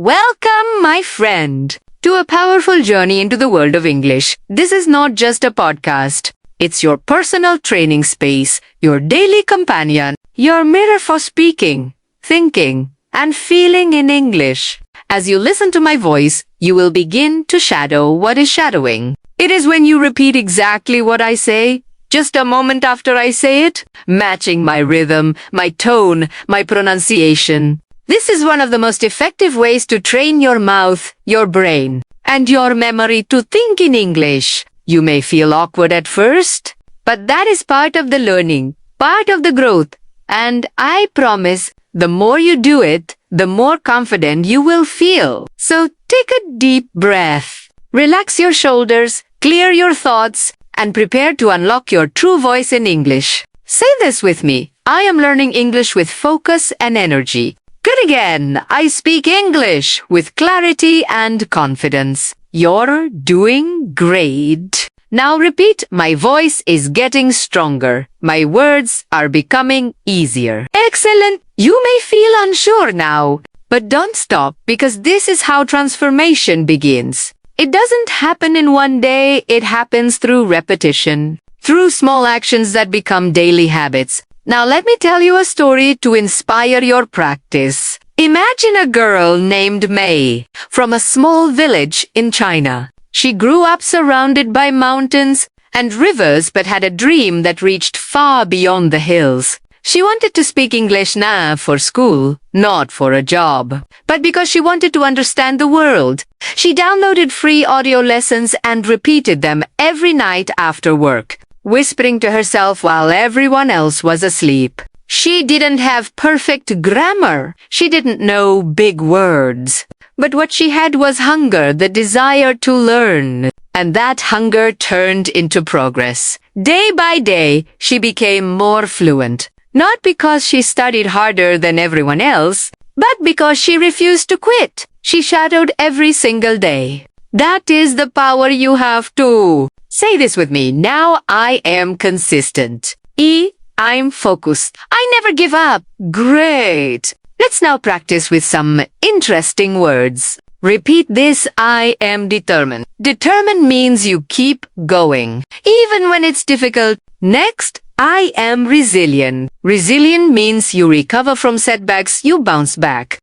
Welcome, my friend, to a powerful journey into the world of English. This is not just a podcast. It's your personal training space, your daily companion, your mirror for speaking, thinking, and feeling in English. As you listen to my voice, you will begin to shadow what is shadowing. It is when you repeat exactly what I say, just a moment after I say it, matching my rhythm, my tone, my pronunciation. This is one of the most effective ways to train your mouth, your brain, and your memory to think in English. You may feel awkward at first, but that is part of the learning, part of the growth. And I promise, the more you do it, the more confident you will feel. So take a deep breath. Relax your shoulders, clear your thoughts, and prepare to unlock your true voice in English. Say this with me. I am learning English with focus and energy. Good again. I speak English with clarity and confidence. You're doing great. Now repeat, my voice is getting stronger. My words are becoming easier. Excellent. You may feel unsure now, but don't stop because this is how transformation begins. It doesn't happen in one day. It happens through repetition, through small actions that become daily habits. Now let me tell you a story to inspire your practice. Imagine a girl named May from a small village in China. She grew up surrounded by mountains and rivers but had a dream that reached far beyond the hills. She wanted to speak English now for school, not for a job, but because she wanted to understand the world. She downloaded free audio lessons and repeated them every night after work, whispering to herself while everyone else was asleep. She didn't have perfect grammar. She didn't know big words. But what she had was hunger, the desire to learn. And that hunger turned into progress. Day by day, she became more fluent. Not because she studied harder than everyone else, but because she refused to quit. She shadowed every single day. That is the power you have too. Say this with me. Now I am consistent. I'm focused. I never give up. Great. Let's now practice with some interesting words. Repeat this. I am determined. Determined means you keep going, even when it's difficult. Next, I am resilient. Resilient means you recover from setbacks, you bounce back.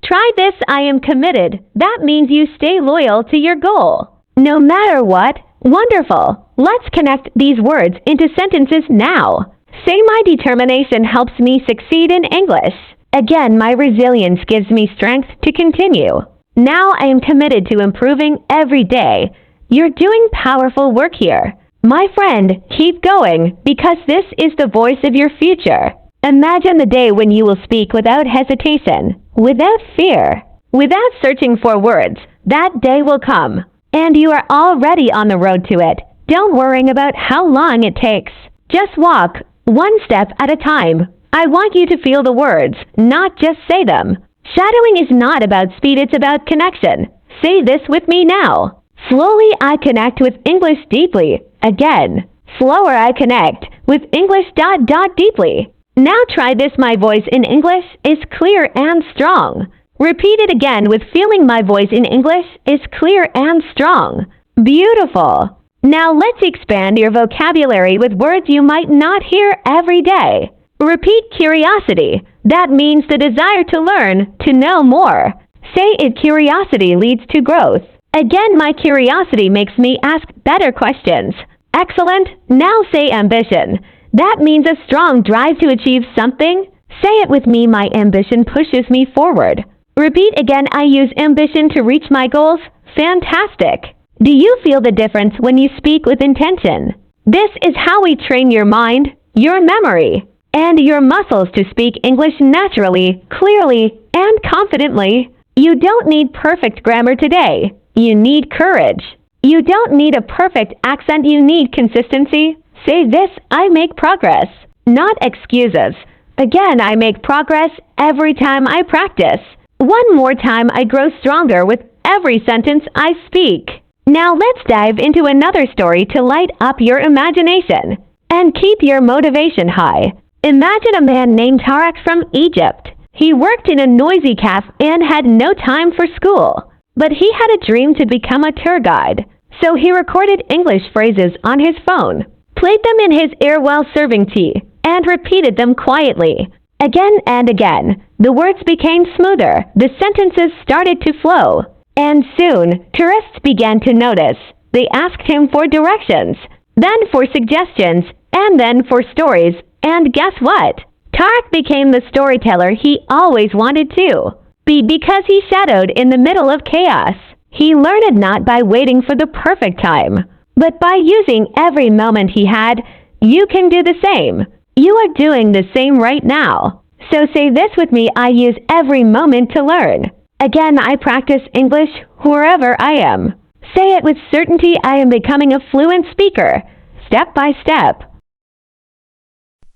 Try this. I am committed. That means you stay loyal to your goal, no matter what. Wonderful. Let's connect these words into sentences now. Say my determination helps me succeed in English. Again, my resilience gives me strength to continue. Now I am committed to improving every day. You're doing powerful work here. My friend, keep going because this is the voice of your future. Imagine the day when you will speak without hesitation, without fear, without searching for words. That day will come. And you are already on the road to it. Don't worry about how long it takes. Just walk, one step at a time. I want you to feel the words, not just say them. Shadowing is not about speed, it's about connection. Say this with me now. Slowly I connect with English deeply. Again. Slower I connect with English ... deeply. Now try this. My voice in English is clear and strong. Repeat it again with feeling. My voice in English is clear and strong. Beautiful. Now let's expand your vocabulary with words you might not hear every day. Repeat curiosity. That means the desire to learn, to know more. Say it. Curiosity leads to growth. Again, my curiosity makes me ask better questions. Excellent. Now say ambition. That means a strong drive to achieve something. Say it with me. My ambition pushes me forward. Repeat again. I use ambition to reach my goals. Fantastic. Do you feel the difference when you speak with intention? This is how we train your mind, your memory, and your muscles to speak English naturally, clearly, and confidently. You don't need perfect grammar today. You need courage. You don't need a perfect accent. You need consistency. Say this. I make progress, not excuses. Again, I make progress every time I practice. One more time. I grow stronger with every sentence I speak. Now let's dive into another story to light up your imagination and keep your motivation high. Imagine a man named Tarek from Egypt. He worked in a noisy cafe and had no time for school. But he had a dream to become a tour guide. So he recorded English phrases on his phone, played them in his ear while serving tea, and repeated them quietly. Again and again, the words became smoother, the sentences started to flow. And soon, tourists began to notice. They asked him for directions, then for suggestions, and then for stories. And guess what? Tarek became the storyteller he always wanted to be because he shadowed in the middle of chaos. He learned not by waiting for the perfect time, but by using every moment he had. You can do the same. You are doing the same right now. So say this with me: I use every moment to learn. Again, I practice English wherever I am. Say it with certainty: I am becoming a fluent speaker, step by step.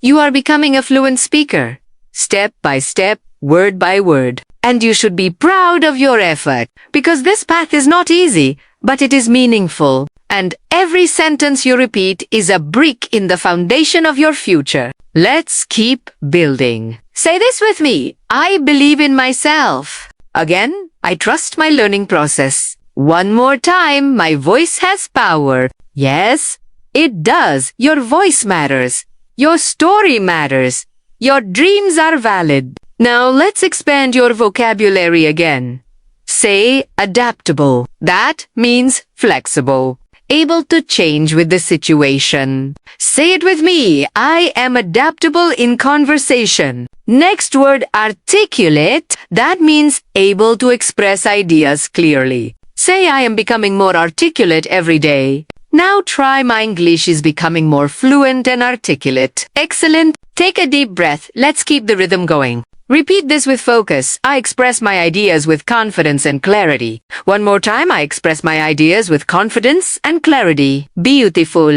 You are becoming a fluent speaker, step by step, word by word. And you should be proud of your effort, because this path is not easy, but it is meaningful. And every sentence you repeat is a brick in the foundation of your future. Let's keep building. Say this with me: I believe in myself. Again, I trust my learning process. One more time: my voice has power. Yes, it does. Your voice matters. Your story matters. Your dreams are valid. Now let's expand your vocabulary again. Say adaptable. That means flexible, able to change with the situation. Say it with me: I am adaptable in conversation. Next word, articulate. That means able to express ideas clearly. Say, I am becoming more articulate every day. Now try: my English is becoming more fluent and articulate. Excellent. Take a deep breath. Let's keep the rhythm going. Repeat this with focus. I express my ideas with confidence and clarity. One more time: I express my ideas with confidence and clarity. Beautiful.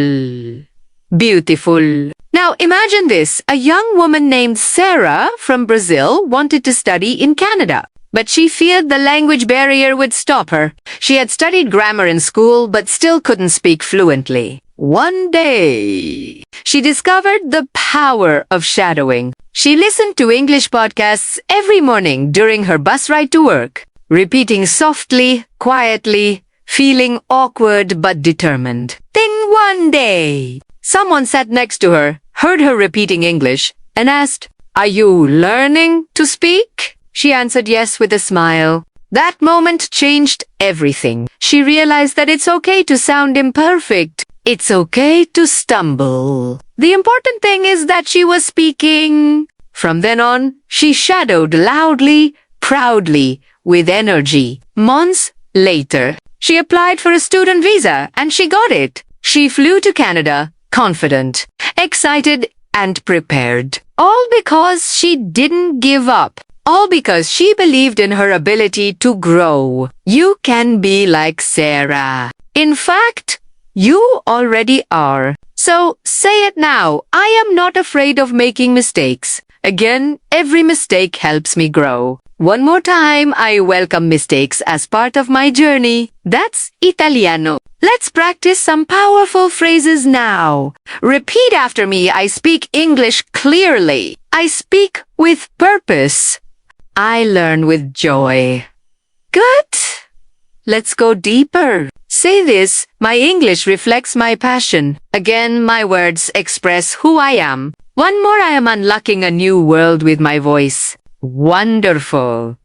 Beautiful. Now imagine this. A young woman named Sarah from Brazil wanted to study in Canada, but she feared the language barrier would stop her. She had studied grammar in school, but still couldn't speak fluently. One day, she discovered the power of shadowing. She listened to English podcasts every morning during her bus ride to work, repeating softly, quietly, feeling awkward but determined. Then one day, someone sat next to her, heard her repeating English, and asked, "Are you learning to speak?" She answered yes with a smile. That moment changed everything. She realized that it's okay to sound imperfect. It's okay to stumble. The important thing is that she was speaking. From then on, she shadowed loudly, proudly, with energy. Months later, she applied for a student visa and she got it. She flew to Canada, confident, excited, and prepared. All because she didn't give up. All because she believed in her ability to grow. You can be like Sarah. In fact, you already are. So say it now: I am not afraid of making mistakes. Again, every mistake helps me grow. One more time: I welcome mistakes as part of my journey. That's Italiano. Let's practice some powerful phrases now. Repeat after me: I speak English clearly. I speak with purpose. I learn with joy. Good. Let's go deeper. Say this: my English reflects my passion. Again, my words express who I am. One more: I am unlocking a new world with my voice. Wonderful.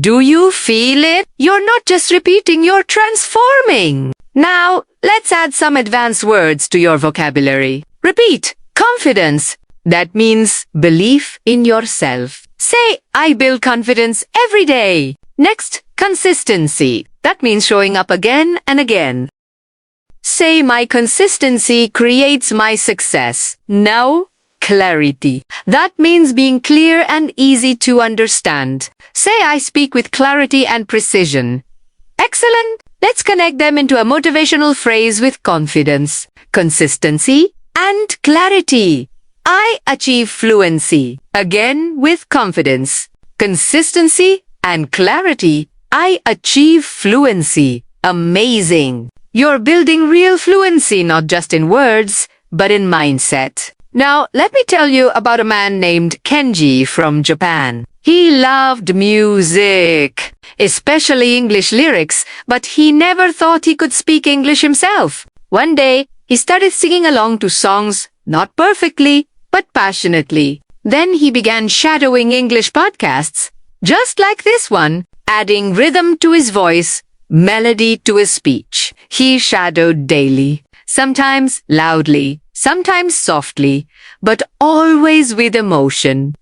Do you feel it? You're not just repeating, you're transforming. Now, let's add some advanced words to your vocabulary. Repeat: confidence. That means belief in yourself. Say, I build confidence every day. Next, consistency. That means showing up again and again. Say, my consistency creates my success. Now, clarity. That means being clear and easy to understand. Say, I speak with clarity and precision. Excellent. Let's connect them into a motivational phrase with confidence, consistency, and clarity. I achieve fluency. Again with confidence, consistency, and clarity. I achieve fluency. Amazing. You're building real fluency, not just in words, but in mindset. Now, let me tell you about a man named Kenji from Japan. He loved music, especially English lyrics, but he never thought he could speak English himself. One day, he started singing along to songs, not perfectly, but passionately. Then he began shadowing English podcasts, just like this one, adding rhythm to his voice, melody to his speech. He shadowed daily, sometimes loudly, sometimes softly, but always with emotion.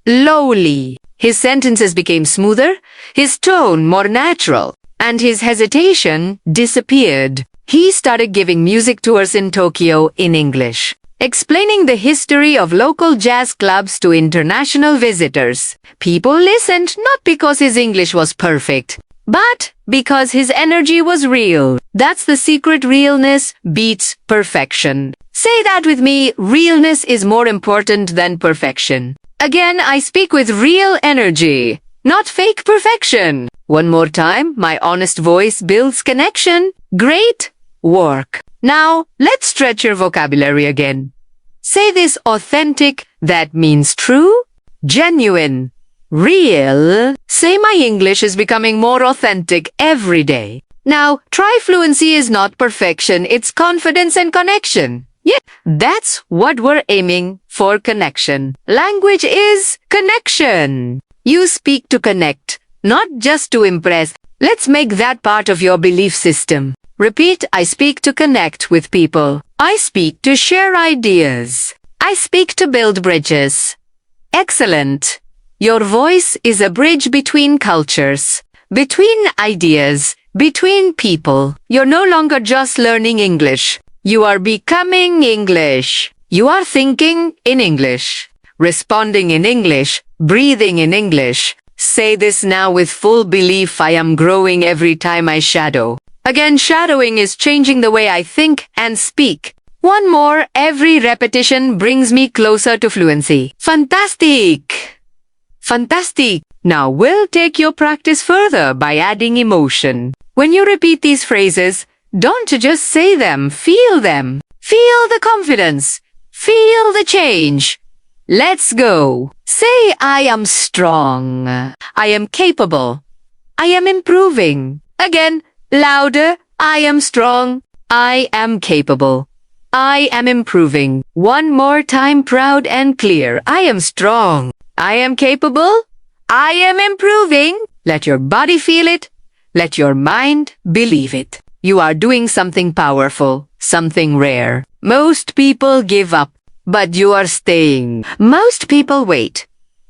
Slowly. His sentences became smoother, his tone more natural, and his hesitation disappeared. He started giving music tours in Tokyo in English, explaining the history of local jazz clubs to international visitors. People listened not because his English was perfect, but because his energy was real. That's the secret. Realness beats perfection. Say that with me. Realness is more important than perfection. Again, I speak with real energy, not fake perfection. One more time, my honest voice builds connection. Great work. Now, let's stretch your vocabulary again. Say this: authentic, that means true, genuine, real. Say my English is becoming more authentic every day. Now, try fluency is not perfection, it's confidence and connection. Yeah, that's what we're aiming for, connection. Language is connection. You speak to connect, not just to impress. Let's make that part of your belief system. Repeat: I speak to connect with people. I speak to share ideas. I speak to build bridges. Excellent. Your voice is a bridge between cultures, between ideas, between people. You're no longer just learning English. You are becoming English. You are thinking in English, responding in English, breathing in English. Say this now with full belief: I am growing every time I shadow. Again, shadowing is changing the way I think and speak. One more: every repetition brings me closer to fluency. Fantastic! Fantastic! Now we'll take your practice further by adding emotion. When you repeat these phrases, don't just say them, feel them. Feel the confidence. Feel the change. Let's go. Say: I am strong. I am capable. I am improving. Again, louder: I am strong. I am capable. I am improving. One more time, proud and clear. I am strong. I am capable. I am improving. Let your body feel it. Let your mind believe it. You are doing something powerful, something rare. Most people give up, but you are staying. Most people wait,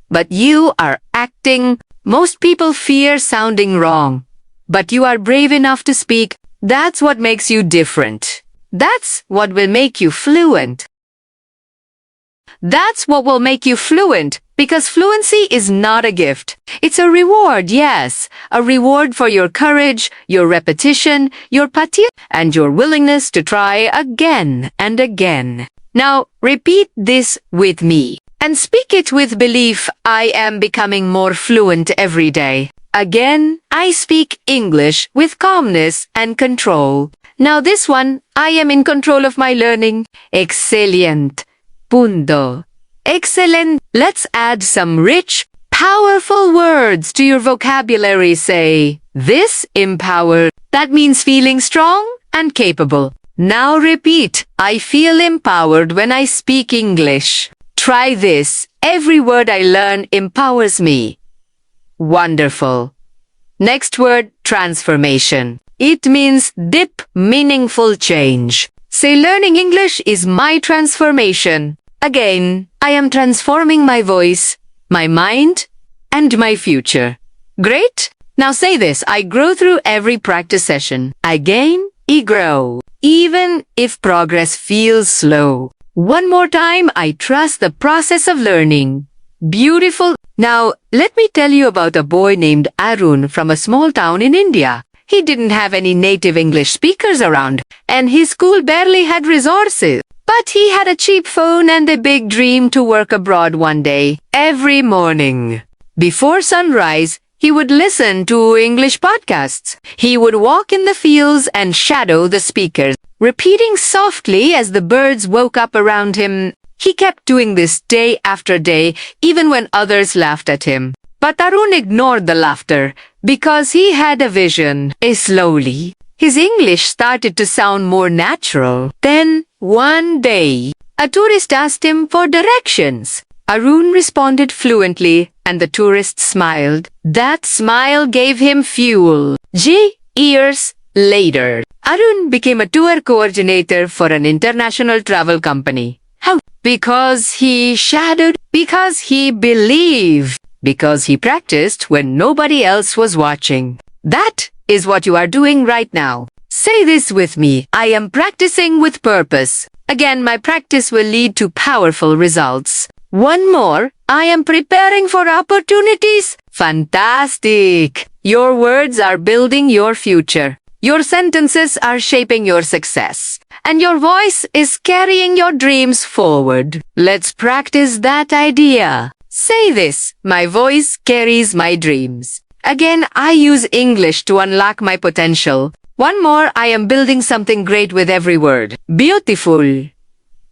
but you are acting. Most people fear sounding wrong, but you are brave enough to speak. That's what makes you different. That's what will make you fluent. That's what will make you fluent, because fluency is not a gift. It's a reward, yes. A reward for your courage, your repetition, your patience, and your willingness to try again and again. Now, repeat this with me and speak it with belief. I am becoming more fluent every day. Again, I speak English with calmness and control. Now this one: I am in control of my learning. Excellent. Punto. Excellent. Let's add some rich, powerful words to your vocabulary. Say this: empowered. That means feeling strong and capable. Now repeat: I feel empowered when I speak English. Try this: every word I learn empowers me. Wonderful. Next word: transformation. It means deep, meaningful change. Say: learning English is my transformation. Again, I am transforming my voice, my mind, and my future. Great! Now say this: I grow through every practice session. I gain, I grow. Even if progress feels slow. One more time: I trust the process of learning. Beautiful. Now, let me tell you about a boy named Arun from a small town in India. He didn't have any native English speakers around, and his school barely had resources. But he had a cheap phone and a big dream to work abroad one day. Every morning, before sunrise, he would listen to English podcasts. He would walk in the fields and shadow the speakers, repeating softly as the birds woke up around him. He kept doing this day after day, even when others laughed at him. But Arun ignored the laughter because he had a vision. Slowly, his English started to sound more natural. Then, one day, a tourist asked him for directions. Arun responded fluently, and the tourist smiled. That smile gave him fuel. Years later, Arun became a tour coordinator for an international travel company. How? Because he shadowed, because he believed, because he practiced when nobody else was watching. That is what you are doing right now. Say this with me. I am practicing with purpose. Again, my practice will lead to powerful results. One more. I am preparing for opportunities. Fantastic. Your words are building your future. Your sentences are shaping your success. And your voice is carrying your dreams forward. Let's practice that idea. Say this. My voice carries my dreams. Again, I use English to unlock my potential. One more. I am building something great with every word. Beautiful.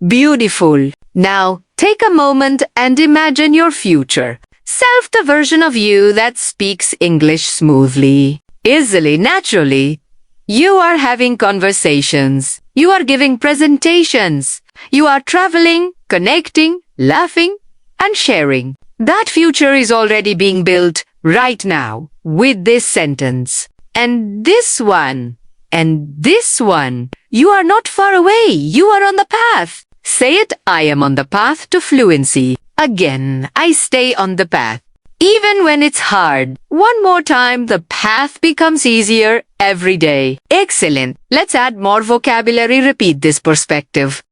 Beautiful. Now, take a moment and imagine your future. Self, the version of you that speaks English smoothly, easily, naturally. You are having conversations. You are giving presentations. You are traveling, connecting, laughing, and sharing. That future is already being built right now with this sentence. And this one. And this one. You are not far away. You are on the path. Say it. I am on the path to fluency. Again, I stay on the path. Even when it's hard. One more time, the path becomes easier every day. Excellent. Let's add more vocabulary. Repeat this perspective.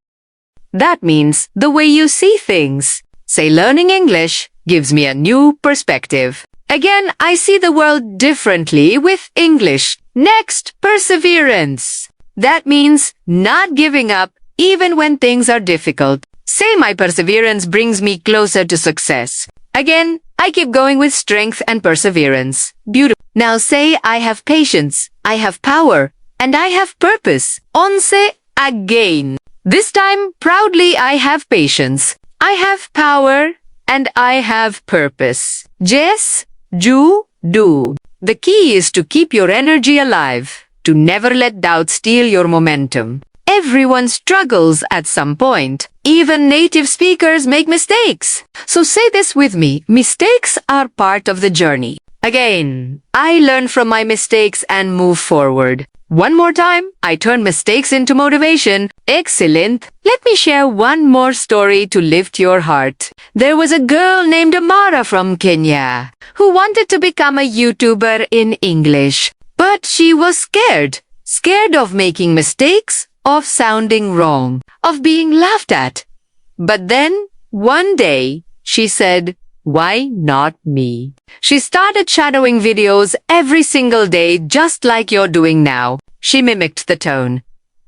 That means the way you see things. Say learning English gives me a new perspective. Again, I see the world differently with English. Next, perseverance. That means not giving up even when things are difficult. Say my perseverance brings me closer to success. Again, I keep going with strength and perseverance. Beautiful. Now say I have patience, I have power, and I have purpose. Once again. This time, proudly I have patience, I have power, and I have purpose. Yes, do. The key is to keep your energy alive, to never let doubt steal your momentum. Everyone struggles at some point. Even native speakers make mistakes. So say this with me. Mistakes are part of the journey. Again, I learn from my mistakes and move forward. One more time, I turn mistakes into motivation. Excellent. Let me share one more story to lift your heart. There was a girl named Amara from Kenya who wanted to become a YouTuber in English. But she was scared. Scared of making mistakes, of sounding wrong, of being laughed at. But then, one day, she said, why not me? She started shadowing videos every single day just like you're doing now. She mimicked the tone,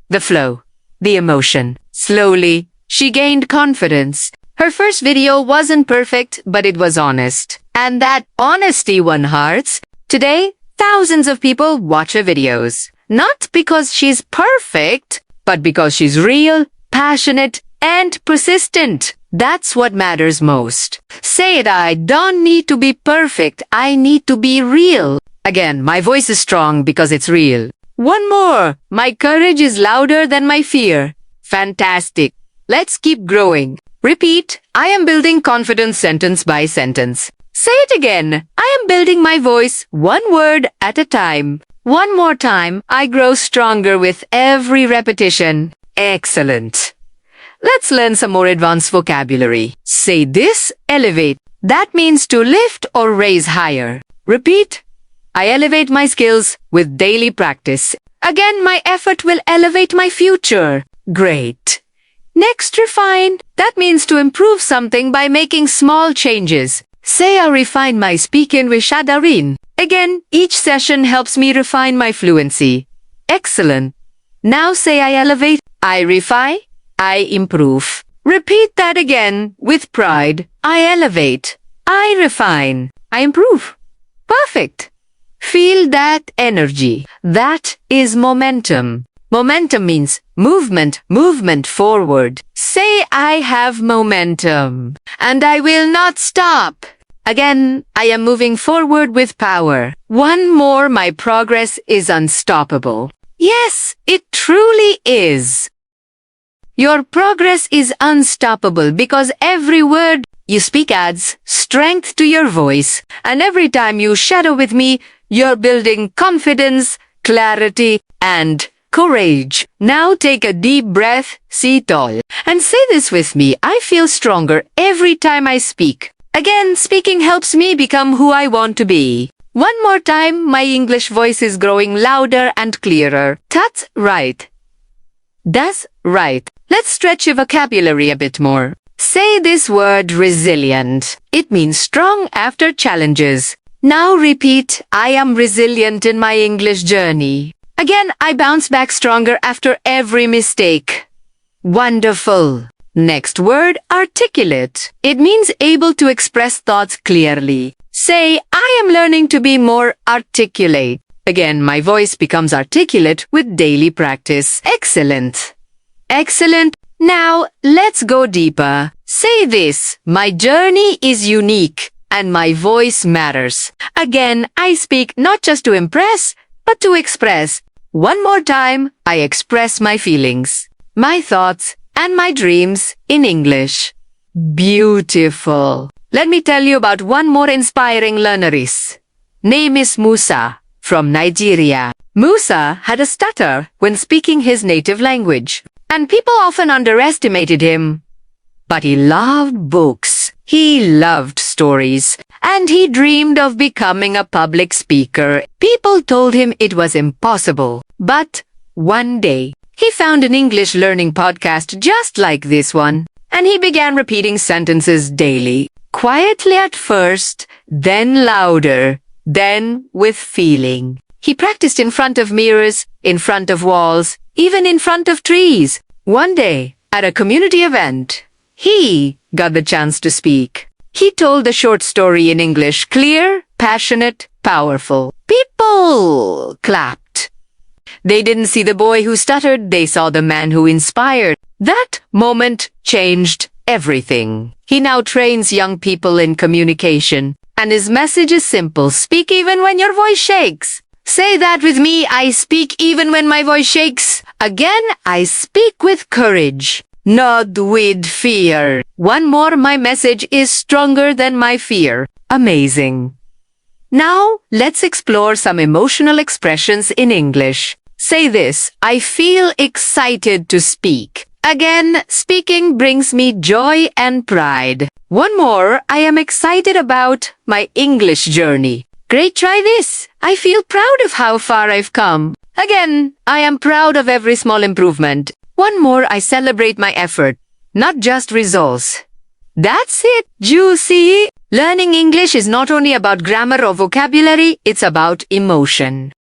the flow, the emotion. Slowly, she gained confidence. Her first video wasn't perfect, but it was honest. And that honesty won hearts. Today, thousands of people watch her videos. Not because she's perfect, but because she's real, passionate, and persistent. That's what matters most. Say it. I don't need to be perfect. I need to be real. Again, my voice is strong because it's real. One more. My courage is louder than my fear. Fantastic. Let's keep growing. Repeat. I am building confidence sentence by sentence. Say it again. I am building my voice one word at a time. One more time. I grow stronger with every repetition. Excellent. Let's learn some more advanced vocabulary. Say this, elevate. That means to lift or raise higher. Repeat. I elevate my skills with daily practice. Again, my effort will elevate my future. Great. Next, refine. That means to improve something by making small changes. Say I refine my speaking with Shadarin. Again, each session helps me refine my fluency. Excellent. Now say I elevate. I refine. I improve. Repeat that again with pride. I elevate. I refine. I improve. Perfect. Feel that energy. That is momentum. Momentum means movement forward. Say I have momentum and I will not stop. Again, I am moving forward with power. One more, my progress is unstoppable. Yes, it truly is. Your progress is unstoppable because every word you speak adds strength to your voice. And every time you shadow with me, you're building confidence, clarity, and courage. Now take a deep breath, sit tall, and say this with me. I feel stronger every time I speak. Again, speaking helps me become who I want to be. One more time, my English voice is growing louder and clearer. That's right. That's right. Let's stretch your vocabulary a bit more. Say this word resilient. It means strong after challenges. Now repeat, I am resilient in my English journey. Again, I bounce back stronger after every mistake. Wonderful. Next word, articulate. It means able to express thoughts clearly. Say, I am learning to be more articulate. Again, my voice becomes articulate with daily practice. Excellent. Excellent. Now, let's go deeper. Say this, my journey is unique and my voice matters. Again, I speak not just to impress, but to express. One more time, I express my feelings, my thoughts, and my dreams in English. Beautiful. Let me tell you about one more inspiring learneress. Name is Musa, from Nigeria. Musa had a stutter when speaking his native language, and people often underestimated him. But he loved books, he loved stories, and he dreamed of becoming a public speaker. People told him it was impossible. But one day, he found an English learning podcast just like this one, and he began repeating sentences daily, quietly at first, then louder, then with feeling. He practiced in front of mirrors, in front of walls, even in front of trees. One day, at a community event, he got the chance to speak. He told a short story in English, clear, passionate, powerful. People clapped. They didn't see the boy who stuttered, they saw the man who inspired. That moment changed everything. He now trains young people in communication, and his message is simple. Speak even when your voice shakes. Say that with me, I speak even when my voice shakes. Again, I speak with courage, not with fear. One more, my message is stronger than my fear. Amazing. Now, let's explore some emotional expressions in English. Say this, I feel excited to speak. Again, speaking brings me joy and pride. One more, I am excited about my English journey. Great, try this. I feel proud of how far I've come. Again, I am proud of every small improvement. One more, I celebrate my effort, not just results. That's it, juicy. Learning English is not only about grammar or vocabulary, it's about emotion.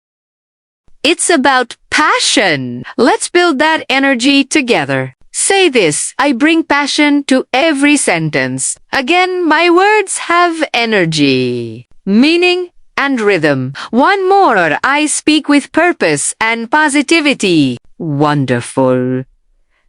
It's about passion. Let's build that energy together. Say this, I bring passion to every sentence. Again, my words have energy, meaning, and rhythm. One more, I speak with purpose and positivity. Wonderful.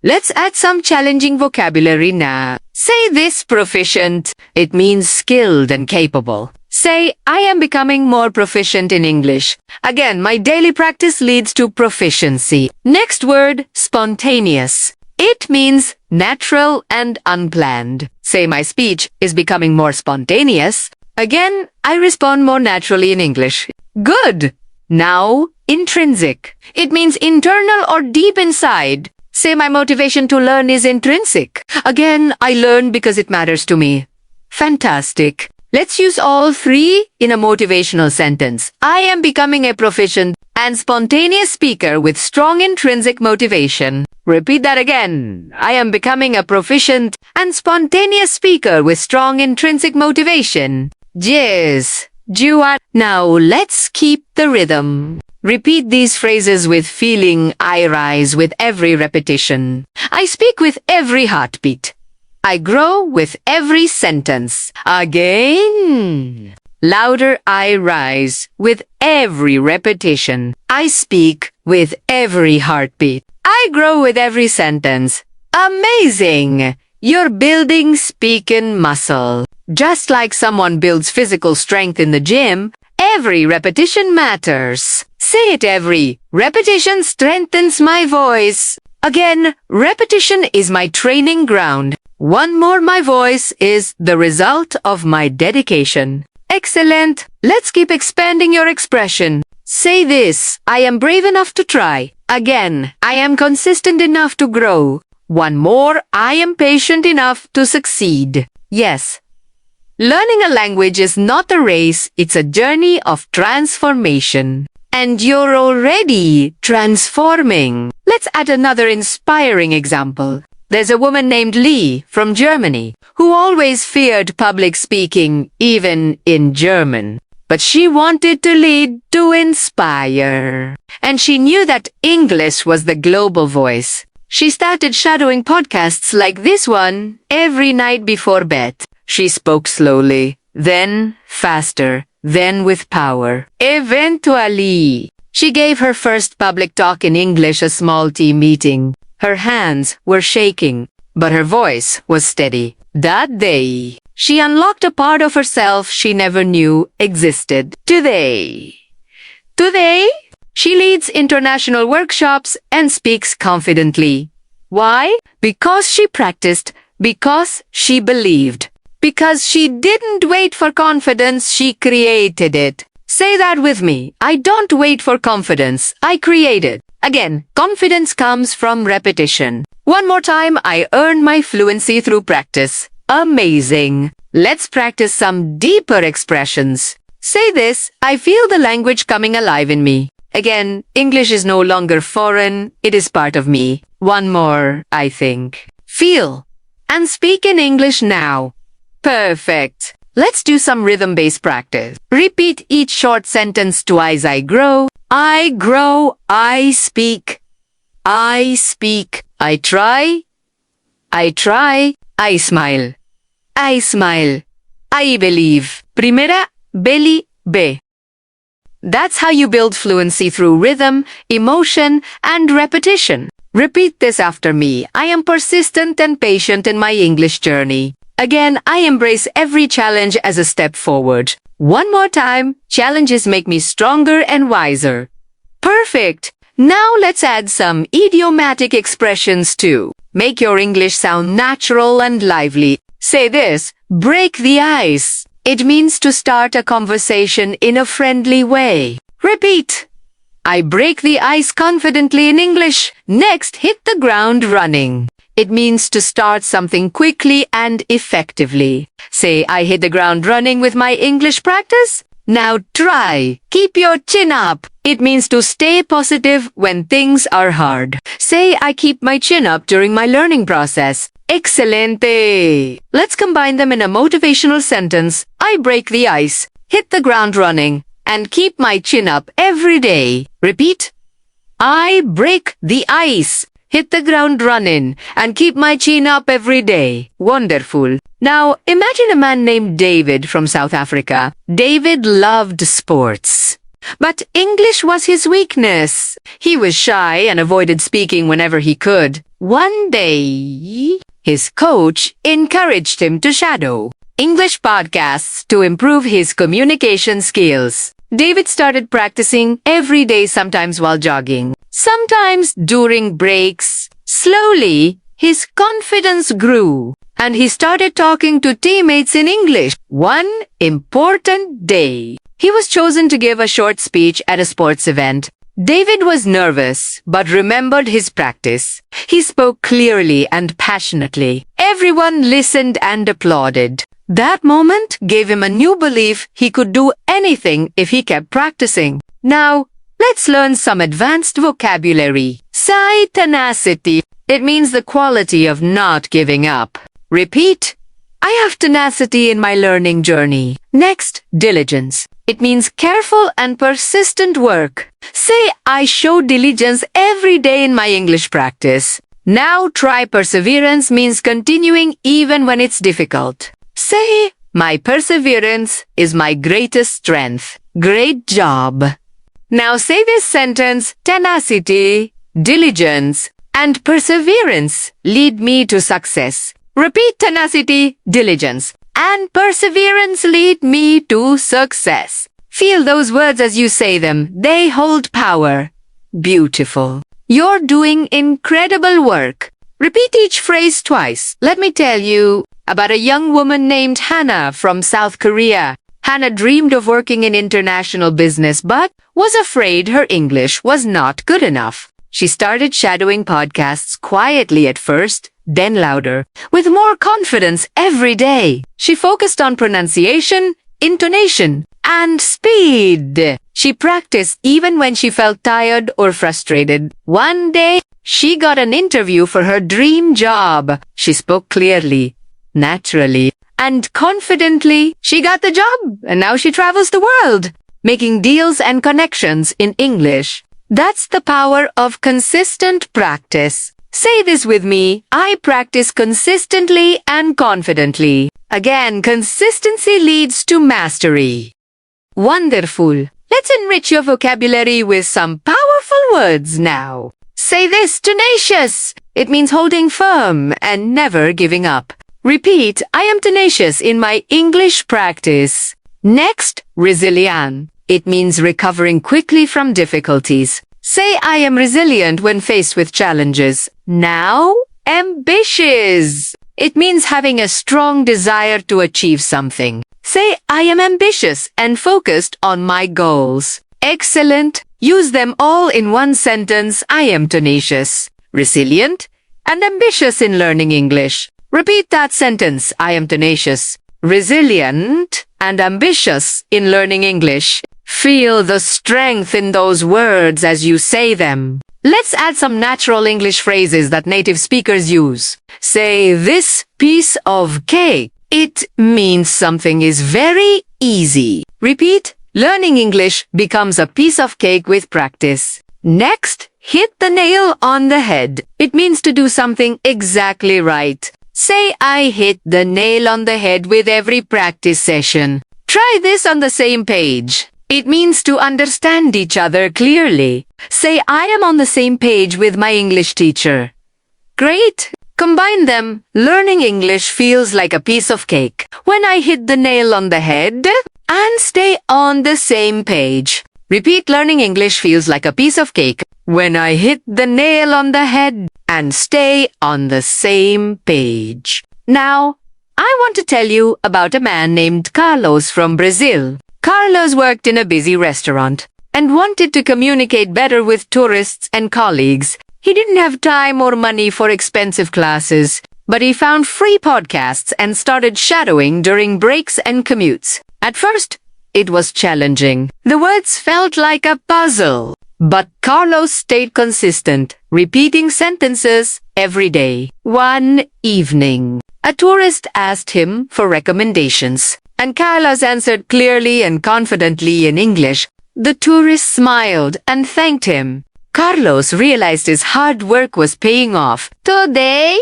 Let's add some challenging vocabulary now. Say this, proficient. It means skilled and capable. Say, I am becoming more proficient in English. Again, my daily practice leads to proficiency. Next word, spontaneous. It means natural and unplanned. Say, my speech is becoming more spontaneous. Again, I respond more naturally in English. Good. Now, intrinsic. It means internal or deep inside. Say, my motivation to learn is intrinsic. Again, I learn because it matters to me. Fantastic. Let's use all three in a motivational sentence. I am becoming a proficient and spontaneous speaker with strong intrinsic motivation. Repeat that again. I am becoming a proficient and spontaneous speaker with strong intrinsic motivation. Yes. Now let's keep the rhythm. Repeat these phrases with feeling. I rise with every repetition. I speak with every heartbeat. I grow with every sentence. Again. Louder, I rise with every repetition. I speak with every heartbeat. I grow with every sentence. Amazing! You're building speaking muscle. Just like someone builds physical strength in the gym, every repetition matters. Say it every. Repetition strengthens my voice. Again, repetition is my training ground. One more my voice is the result of my dedication. Excellent. Let's keep expanding your expression. Say this, I am brave enough to try. Again, I am consistent enough to grow. One more, I am patient enough to succeed. Yes. Learning a language is not a race, it's a journey of transformation. And you're already transforming. Let's add another inspiring example. There's a woman named Lee from Germany who always feared public speaking, even in German. But she wanted to lead, to inspire. And she knew that English was the global voice. She started shadowing podcasts like this one every night before bed. She spoke slowly, then faster, then with power. Eventually, she gave her first public talk in English, a small team meeting. Her hands were shaking, but her voice was steady. That day, she unlocked a part of herself she never knew existed. Today, she leads international workshops and speaks confidently. Why? Because she practiced, because she believed. Because she didn't wait for confidence, she created it. Say that with me. I don't wait for confidence, I create it. Again, confidence comes from repetition. One more time, I earn my fluency through practice. Amazing. Let's practice some deeper expressions. Say this, I feel the language coming alive in me. Again, English is no longer foreign, it is part of me. One more, I think. Feel and speak in English now. Perfect. Let's do some rhythm-based practice. Repeat each short sentence twice. I grow, I speak, I speak, I try, I smile, I believe. Primera, belly, be. That's how you build fluency through rhythm, emotion, and repetition. Repeat this after me. I am persistent and patient in my English journey. Again, I embrace every challenge as a step forward. One more time, challenges make me stronger and wiser. Perfect! Now let's add some idiomatic expressions too. Make your English sound natural and lively. Say this, break the ice. It means to start a conversation in a friendly way. Repeat. I break the ice confidently in English. Next, hit the ground running. It means to start something quickly and effectively. Say, I hit the ground running with my English practice. Now try. Keep your chin up. It means to stay positive when things are hard. Say, I keep my chin up during my learning process. Excelente! Let's combine them in a motivational sentence. I break the ice, hit the ground running, and keep my chin up every day. Repeat. I break the ice, hit the ground running, and keep my chin up every day. Wonderful. Now, imagine a man named David from South Africa. David loved sports. But English was his weakness. He was shy and avoided speaking whenever he could. One day, his coach encouraged him to shadow English podcasts to improve his communication skills. David started practicing every day, sometimes while jogging, sometimes during breaks. Slowly, his confidence grew, and he started talking to teammates in English. One important day, he was chosen to give a short speech at a sports event. David was nervous, but remembered his practice. He spoke clearly and passionately. Everyone listened and applauded. That moment gave him a new belief he could do anything if he kept practicing. Now, let's learn some advanced vocabulary. Sai tenacity. It means the quality of not giving up. Repeat. I have tenacity in my learning journey. Next, diligence. It means careful and persistent work. Say, I show diligence every day in my English practice. Now try perseverance means continuing even when it's difficult. Say, my perseverance is my greatest strength. Great job. Now say this sentence: tenacity, diligence, and perseverance lead me to success. Repeat: tenacity, diligence, and perseverance lead me to success. Feel those words as you say them. They hold power. Beautiful. You're doing incredible work. Repeat each phrase twice. Let me tell you about a young woman named Hannah from South Korea. Hannah dreamed of working in international business but was afraid her English was not good enough. She started shadowing podcasts quietly at first, then louder, with more confidence every day. She focused on pronunciation, intonation, and speed. She practiced even when she felt tired or frustrated. One day, she got an interview for her dream job. She spoke clearly, naturally, and confidently. She got the job, and now she travels the world, making deals and connections in English. That's the power of consistent practice. Say this with me: I practice consistently and confidently. Again, consistency leads to mastery. Wonderful. Let's enrich your vocabulary with some powerful words now. Say this: tenacious. It means holding firm and never giving up. Repeat: I am tenacious in my English practice. Next, resilient. It means recovering quickly from difficulties. Say, I am resilient when faced with challenges. Now, ambitious. It means having a strong desire to achieve something. Say, I am ambitious and focused on my goals. Excellent. Use them all in one sentence. I am tenacious, resilient, and ambitious in learning English. Repeat that sentence: I am tenacious, resilient, and ambitious in learning English. Feel the strength in those words as you say them. Let's add some natural English phrases that native speakers use. Say, this piece of cake. It means something is very easy. Repeat, learning English becomes a piece of cake with practice. Next, hit the nail on the head. It means to do something exactly right. Say, I hit the nail on the head with every practice session. Try this on the same page. It means to understand each other clearly. Say, I am on the same page with my English teacher. Great! Combine them. Learning English feels like a piece of cake. When I hit the nail on the head and stay on the same page. Repeat, learning English feels like a piece of cake. When I hit the nail on the head and stay on the same page. Now, I want to tell you about a man named Carlos from Brazil. Carlos worked in a busy restaurant and wanted to communicate better with tourists and colleagues. He didn't have time or money for expensive classes, but he found free podcasts and started shadowing during breaks and commutes. At first, it was challenging. The words felt like a puzzle. But Carlos stayed consistent, repeating sentences every day. One evening, a tourist asked him for recommendations, and Carlos answered clearly and confidently in English. The tourist smiled and thanked him. Carlos realized his hard work was paying off. Today,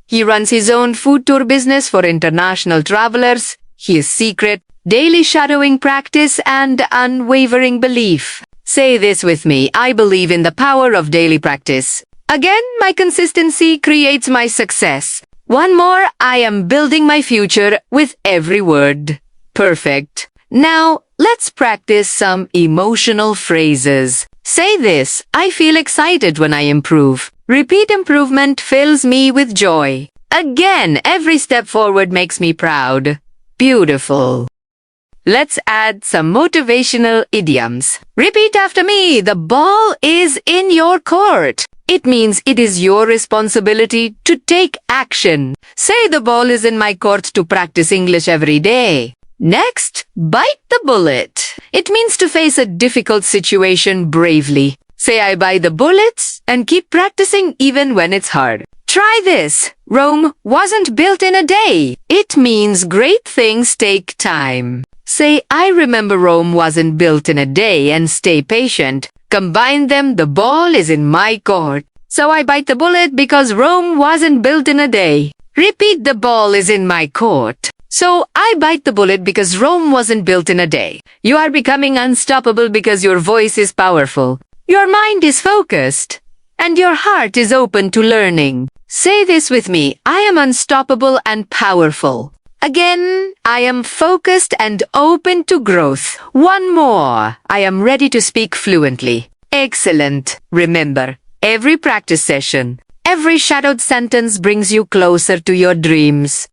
he runs his own food tour business for international travelers. His secret: daily shadowing practice and unwavering belief. Say this with me: I believe in the power of daily practice. Again, my consistency creates my success. One more: I am building my future with every word. Perfect. Now, let's practice some emotional phrases. Say this: I feel excited when I improve. Repeat, improvement fills me with joy. Again, every step forward makes me proud. Beautiful. Let's add some motivational idioms. Repeat after me: the ball is in your court. It means it is your responsibility to take action. Say, the ball is in my court to practice English every day. Next, bite the bullet. It means to face a difficult situation bravely. Say, I bite the bullets and keep practicing even when it's hard. Try this: Rome wasn't built in a day. It means great things take time. Say, I remember Rome wasn't built in a day, and stay patient. Combine them: the ball is in my court. So I bite the bullet because Rome wasn't built in a day. Repeat: the ball is in my court. So I bite the bullet because Rome wasn't built in a day. You are becoming unstoppable because your voice is powerful. Your mind is focused. And your heart is open to learning. Say this with me. I am unstoppable and powerful. Again, I am focused and open to growth. One more. I am ready to speak fluently. Excellent. Remember, every practice session, every shadowed sentence brings you closer to your dreams.